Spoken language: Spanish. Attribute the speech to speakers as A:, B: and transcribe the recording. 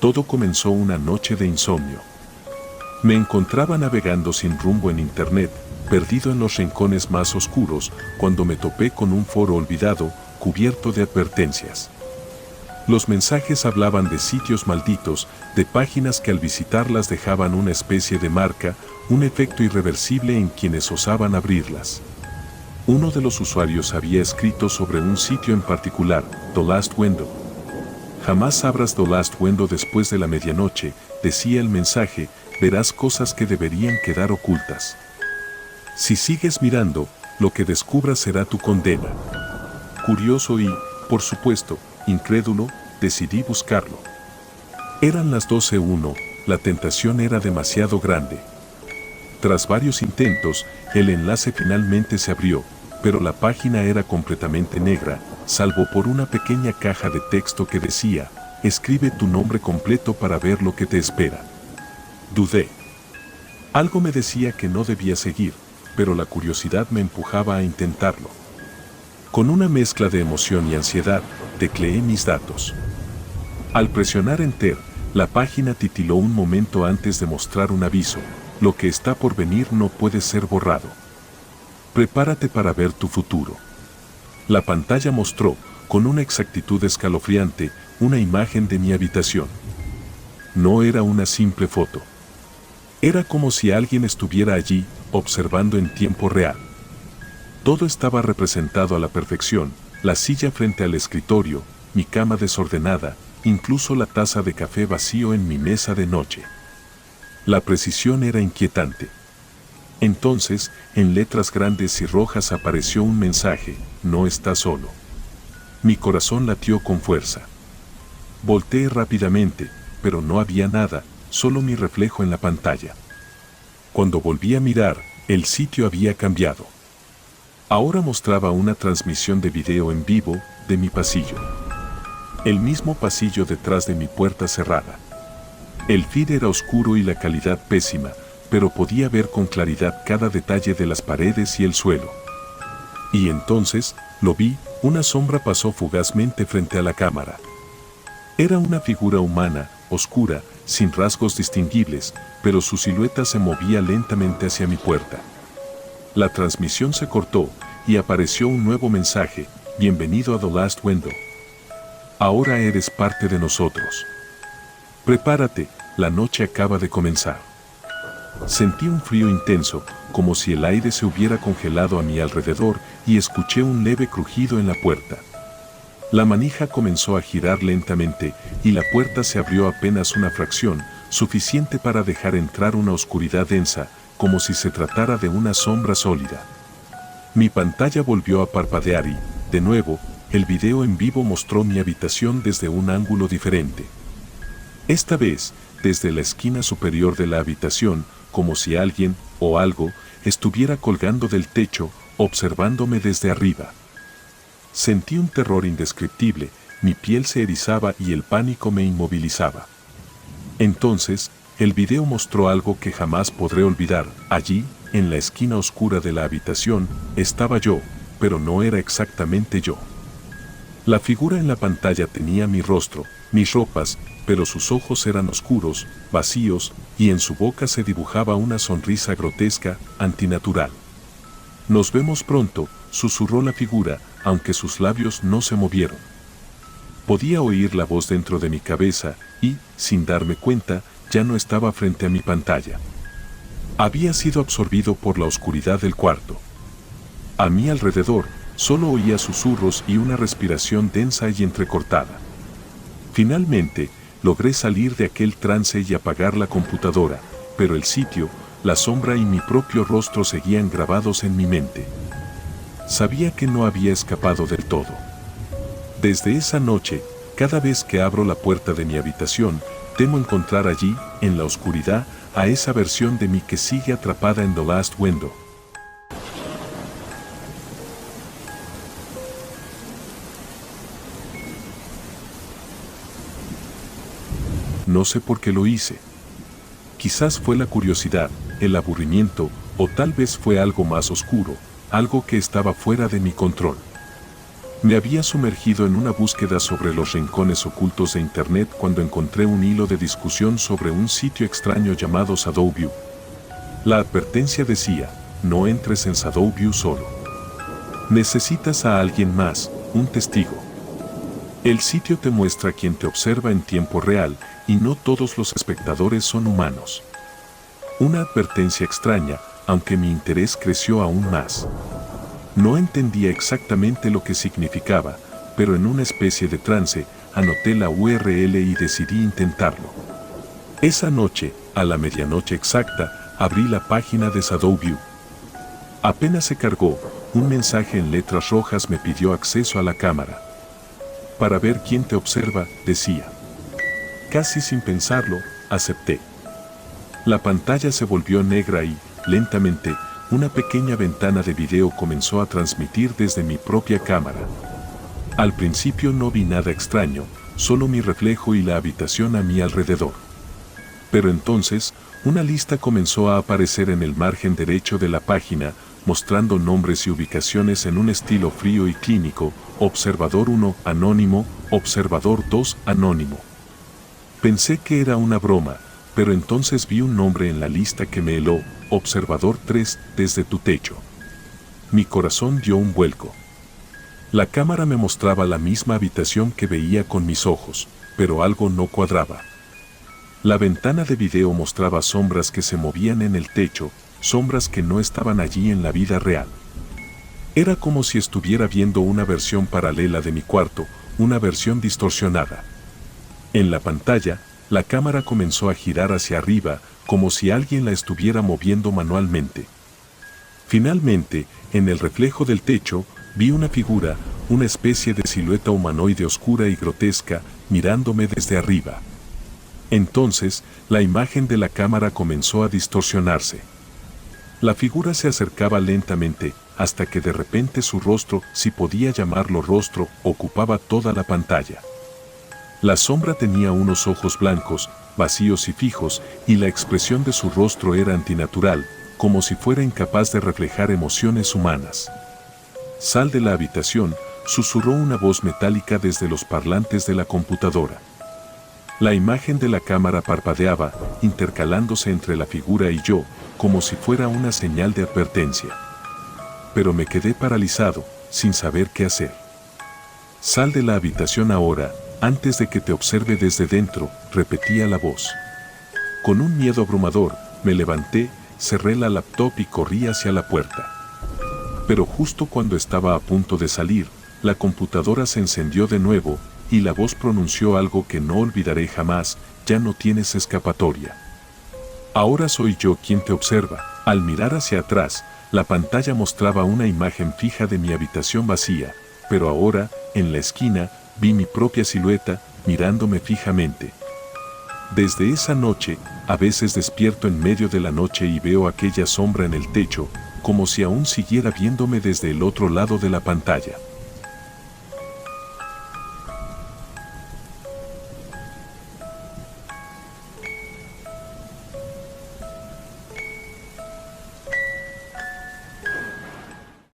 A: Todo comenzó una noche de insomnio. Me encontraba navegando sin rumbo en internet, perdido en los rincones más oscuros, cuando me topé con un foro olvidado, cubierto de advertencias. Los mensajes hablaban de sitios malditos, de páginas que al visitarlas dejaban una especie de marca, un efecto irreversible en quienes osaban abrirlas. Uno de los usuarios había escrito sobre un sitio en particular, The Last Window. Jamás abras The Last Window después de la medianoche, decía el mensaje, verás cosas que deberían quedar ocultas. Si sigues mirando, lo que descubras será tu condena. Curioso y, por supuesto, incrédulo, decidí buscarlo. Eran las 12:01, la tentación era demasiado grande. Tras varios intentos, el enlace finalmente se abrió, pero la página era completamente negra, salvo por una pequeña caja de texto que decía, escribe tu nombre completo para ver lo que te espera. Dudé. Algo me decía que no debía seguir, pero la curiosidad me empujaba a intentarlo. Con una mezcla de emoción y ansiedad, tecleé mis datos. Al presionar Enter, la página titiló un momento antes de mostrar un aviso, lo que está por venir no puede ser borrado. Prepárate para ver tu futuro. La pantalla mostró, con una exactitud escalofriante, una imagen de mi habitación. No era una simple foto. Era como si alguien estuviera allí, observando en tiempo real. Todo estaba representado a la perfección, la silla frente al escritorio, mi cama desordenada, incluso la taza de café vacío en mi mesa de noche. La precisión era inquietante. Entonces, en letras grandes y rojas apareció un mensaje, no estás solo. Mi corazón latió con fuerza. Volteé rápidamente, pero no había nada, solo mi reflejo en la pantalla. Cuando volví a mirar, el sitio había cambiado. Ahora mostraba una transmisión de video en vivo de mi pasillo. El mismo pasillo detrás de mi puerta cerrada. El feed era oscuro y la calidad pésima, pero podía ver con claridad cada detalle de las paredes y el suelo. Y entonces, lo vi, una sombra pasó fugazmente frente a la cámara. Era una figura humana, oscura, sin rasgos distinguibles, pero su silueta se movía lentamente hacia mi puerta. La transmisión se cortó, y apareció un nuevo mensaje, bienvenido a The Last Window. Ahora eres parte de nosotros. Prepárate, la noche acaba de comenzar. Sentí un frío intenso, como si el aire se hubiera congelado a mi alrededor, y escuché un leve crujido en la puerta. La manija comenzó a girar lentamente, y la puerta se abrió apenas una fracción, suficiente para dejar entrar una oscuridad densa, como si se tratara de una sombra sólida. Mi pantalla volvió a parpadear y, de nuevo, el video en vivo mostró mi habitación desde un ángulo diferente. Esta vez, desde la esquina superior de la habitación, como si alguien, o algo, estuviera colgando del techo, observándome desde arriba. Sentí un terror indescriptible, mi piel se erizaba y el pánico me inmovilizaba. Entonces, el video mostró algo que jamás podré olvidar. Allí, en la esquina oscura de la habitación, estaba yo, pero no era exactamente yo. La figura en la pantalla tenía mi rostro, mis ropas, pero sus ojos eran oscuros, vacíos, y en su boca se dibujaba una sonrisa grotesca, antinatural. Nos vemos pronto, susurró la figura, aunque sus labios no se movieron. Podía oír la voz dentro de mi cabeza y, sin darme cuenta, ya no estaba frente a mi pantalla. Había sido absorbido por la oscuridad del cuarto. A mi alrededor, solo oía susurros y una respiración densa y entrecortada. Finalmente, logré salir de aquel trance y apagar la computadora, pero el sitio, la sombra y mi propio rostro seguían grabados en mi mente. Sabía que no había escapado del todo. Desde esa noche, cada vez que abro la puerta de mi habitación, temo encontrar allí, en la oscuridad, a esa versión de mí que sigue atrapada en The Last Window. No sé por qué lo hice. Quizás fue la curiosidad, el aburrimiento, o tal vez fue algo más oscuro, algo que estaba fuera de mi control. Me había sumergido en una búsqueda sobre los rincones ocultos de Internet cuando encontré un hilo de discusión sobre un sitio extraño llamado Shadowview. La advertencia decía, no entres en Shadowview solo. Necesitas a alguien más, un testigo. El sitio te muestra quien te observa en tiempo real y no todos los espectadores son humanos. Una advertencia extraña, aunque mi interés creció aún más. No entendía exactamente lo que significaba, pero en una especie de trance, anoté la URL y decidí intentarlo. Esa noche, a la medianoche exacta, abrí la página de Shadowview. Apenas se cargó, un mensaje en letras rojas me pidió acceso a la cámara. Para ver quién te observa, decía. Casi sin pensarlo, acepté. La pantalla se volvió negra y, lentamente, una pequeña ventana de video comenzó a transmitir desde mi propia cámara. Al principio no vi nada extraño, solo mi reflejo y la habitación a mi alrededor. Pero entonces, una lista comenzó a aparecer en el margen derecho de la página, mostrando nombres y ubicaciones en un estilo frío y clínico: Observador 1, anónimo, Observador 2, anónimo. Pensé que era una broma, pero entonces vi un nombre en la lista que me heló: Observador 3, desde tu techo. Mi corazón dio un vuelco. La cámara me mostraba la misma habitación que veía con mis ojos, pero algo no cuadraba. La ventana de video mostraba sombras que se movían en el techo, sombras que no estaban allí en la vida real. Era como si estuviera viendo una versión paralela de mi cuarto, una versión distorsionada. En la pantalla, la cámara comenzó a girar hacia arriba, como si alguien la estuviera moviendo manualmente. Finalmente, en el reflejo del techo, vi una figura, una especie de silueta humanoide oscura y grotesca, mirándome desde arriba. Entonces, la imagen de la cámara comenzó a distorsionarse. La figura se acercaba lentamente, hasta que de repente su rostro, si podía llamarlo rostro, ocupaba toda la pantalla. La sombra tenía unos ojos blancos, vacíos y fijos, y la expresión de su rostro era antinatural, como si fuera incapaz de reflejar emociones humanas. «Sal de la habitación», susurró una voz metálica desde los parlantes de la computadora. La imagen de la cámara parpadeaba, intercalándose entre la figura y yo, como si fuera una señal de advertencia. Pero me quedé paralizado, sin saber qué hacer. «Sal de la habitación ahora, antes de que te observe desde dentro», repetía la voz. Con un miedo abrumador, me levanté, cerré la laptop y corrí hacia la puerta. Pero justo cuando estaba a punto de salir, la computadora se encendió de nuevo, y la voz pronunció algo que no olvidaré jamás: «Ya no tienes escapatoria. Ahora soy yo quien te observa». Al mirar hacia atrás, la pantalla mostraba una imagen fija de mi habitación vacía, pero ahora, en la esquina, vi mi propia silueta, mirándome fijamente. Desde esa noche, a veces despierto en medio de la noche y veo aquella sombra en el techo, como si aún siguiera viéndome desde el otro lado de la pantalla.